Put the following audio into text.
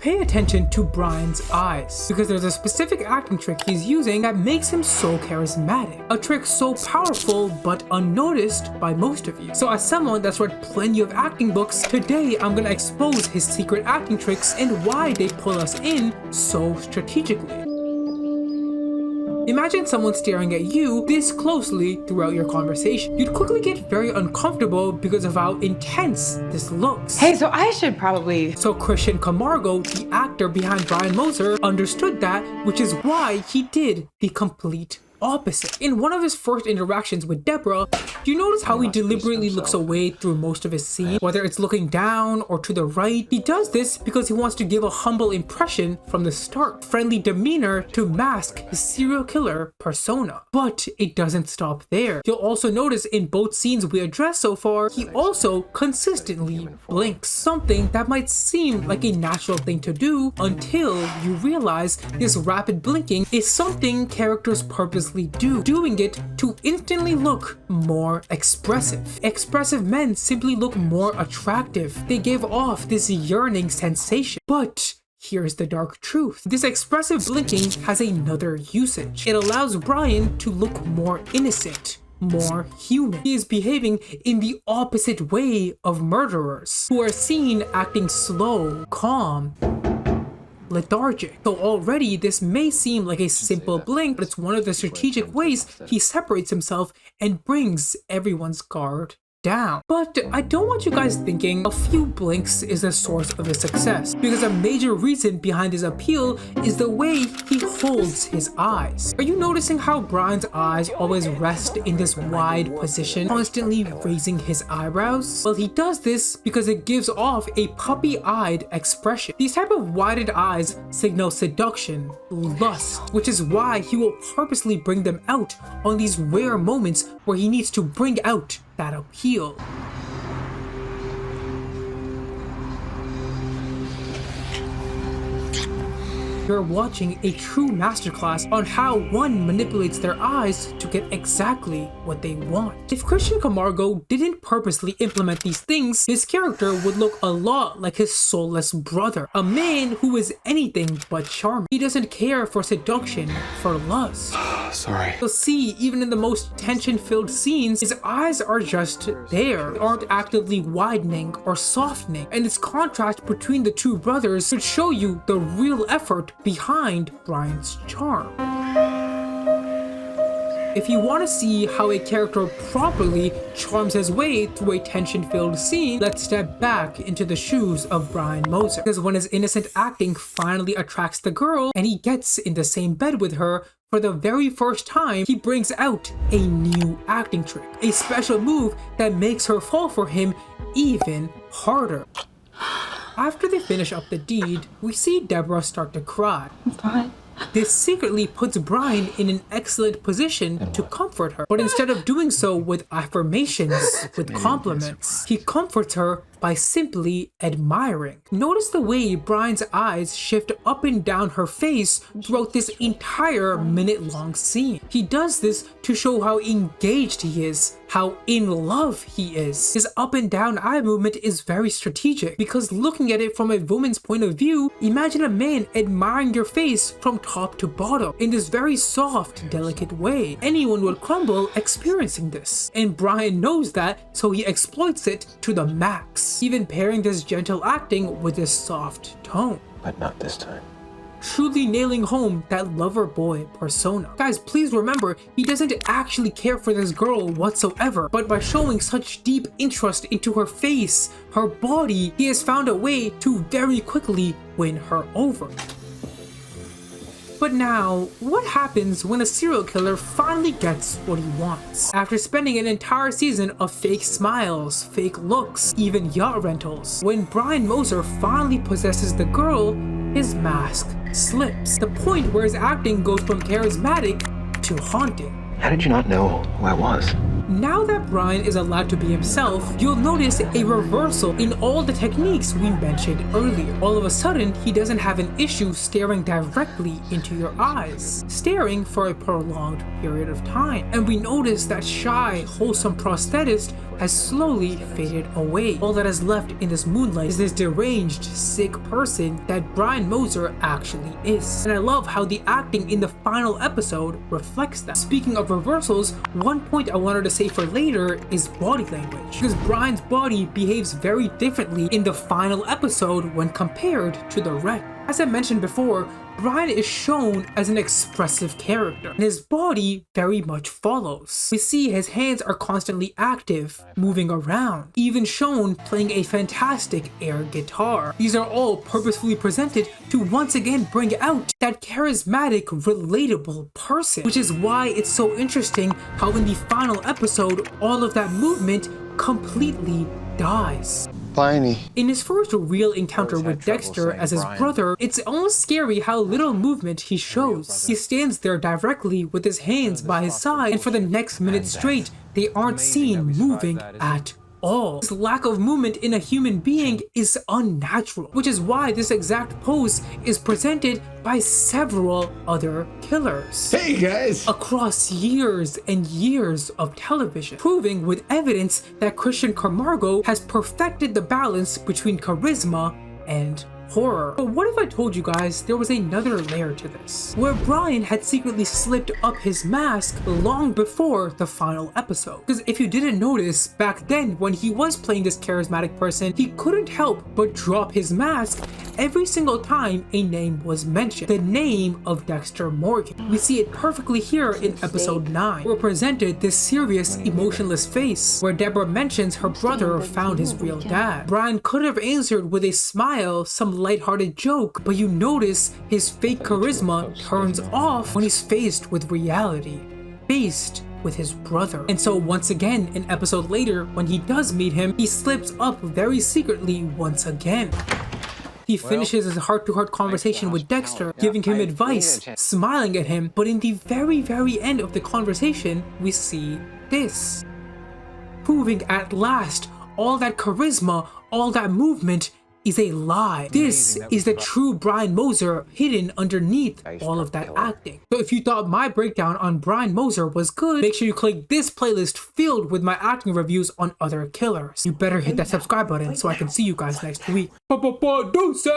pay attention to Brian's eyes, because there's a specific acting trick he's using that makes him so charismatic. A trick so powerful but unnoticed by most of you. So as someone that's read plenty of acting books, today I'm gonna expose his secret acting tricks and why they pull us in so strategically. Imagine someone staring at you this closely throughout your conversation. You'd quickly get very uncomfortable because of how intense this looks. Hey, so I should probably... So Christian Camargo, the actor behind Brian Moser, understood that, which is why he did the complete opposite. In one of his first interactions with Deborah, do you notice how he deliberately looks away through most of his scene? Whether it's looking down or to the right, he does this because he wants to give a humble impression from the start. Friendly demeanor to mask his serial killer persona. But it doesn't stop there. You'll also notice in both scenes we addressed so far, he also consistently blinks. Something that might seem like a natural thing to do until you realize this rapid blinking is something characters purposely do, doing it to instantly look more expressive. Expressive men simply look more attractive. They give off this yearning sensation. But here's the dark truth. This expressive blinking has another usage. It allows Brian to look more innocent, more human. He is behaving in the opposite way of murderers, who are seen acting slow, calm, lethargic. So already this may seem like a simple blink, but it's one of the strategic ways he separates himself and brings everyone's guard down. But I don't want you guys thinking a few blinks is the source of his success, because a major reason behind his appeal is the way he holds his eyes. Are you noticing how Brian's eyes always rest in this wide position, constantly raising his eyebrows? Well, he does this because it gives off a puppy-eyed expression. These type of widened eyes signal seduction, lust, which is why he will purposely bring them out on these rare moments where he needs to bring out that appeal. You're watching a true masterclass on how one manipulates their eyes to get exactly what they want. If Christian Camargo didn't purposely implement these things, his character would look a lot like his soulless brother, a man who is anything but charming. He doesn't care for seduction, for lust. Sorry. You'll see, even in the most tension-filled scenes, his eyes are just there. They aren't actively widening or softening. And this contrast between the two brothers should show you the real effort behind Brian's charm. If you want to see how a character properly charms his way through a tension-filled scene, let's step back into the shoes of Brian Moser. Because when his innocent acting finally attracts the girl and he gets in the same bed with her, for the very first time, he brings out a new acting trick, a special move that makes her fall for him even harder. After they finish up the deed, we see Deborah start to cry. I'm fine. This secretly puts Brian in an excellent position to comfort her. But instead of doing so with affirmations, with compliments, he comforts her by simply admiring. Notice the way Brian's eyes shift up and down her face throughout this entire minute-long scene. He does this to show how engaged he is, how in love he is. His up and down eye movement is very strategic, because looking at it from a woman's point of view, imagine a man admiring your face from top to bottom in this very soft, delicate way. Anyone would crumble experiencing this, and Brian knows that, so he exploits it to the max, even pairing this gentle acting with this soft tone. But not this time. Truly nailing home that lover boy persona. Guys, please remember, he doesn't actually care for this girl whatsoever, but by showing such deep interest into her face, her body, he has found a way to very quickly win her over. But now, what happens when a serial killer finally gets what he wants? After spending an entire season of fake smiles, fake looks, even yacht rentals, when Brian Moser finally possesses the girl, his mask slips. The point where his acting goes from charismatic to haunting. How did you not know who I was? Now that Brian is allowed to be himself, you'll notice a reversal in all the techniques we mentioned earlier. All of a sudden, he doesn't have an issue staring directly into your eyes, staring for a prolonged period of time. And we notice that shy, wholesome prosthetist has slowly faded away. All that is left in this moonlight is this deranged, sick person that Brian Moser actually is. And I love how the acting in the final episode reflects that. Speaking of reversals, one point I wanted to say for later is body language, because Brian's body behaves very differently in the final episode when compared to the rest. As I mentioned before, Brian is shown as an expressive character, and his body very much follows. We see his hands are constantly active, moving around, even shown playing a fantastic air guitar. These are all purposefully presented to once again bring out that charismatic, relatable person, which is why it's so interesting how in the final episode, all of that movement completely dies. Pliny. In his first real encounter with Dexter as his brother, it's almost scary how little movement he shows. He stands there directly with his hands by his side, and for the next minute straight, they aren't seen moving at all. This lack of movement in a human being is unnatural, which is why this exact pose is presented by several other killers. Hey guys! Across years and years of television, proving with evidence that Christian Camargo has perfected the balance between charisma and horror. But what if I told you guys there was another layer to this, where Brian had secretly slipped up his mask long before the final episode? Because if you didn't notice, back then when he was playing this charismatic person, he couldn't help but drop his mask every single time a name was mentioned. The name of Dexter Morgan. We see it perfectly here in episode 9. We're presented this serious, emotionless face, where Deborah mentions her brother found his real dad. Brian could have answered with a smile, some lighthearted joke, but you notice his fake charisma turns off when he's faced with reality, faced with his brother. And so once again, an episode later, when he does meet him, he slips up very secretly once again. He finishes his heart-to-heart conversation with Dexter, giving him advice, smiling at him, but in the very end of the conversation, we see this. Proving at last, all that charisma, all that movement is a lie. This is the true Brian Moser hidden underneath all of that acting. So if you thought my breakdown on Brian Moser was good, make sure you click this playlist filled with my acting reviews on other killers. You better hit that subscribe button so I can see you guys next week. Deuces!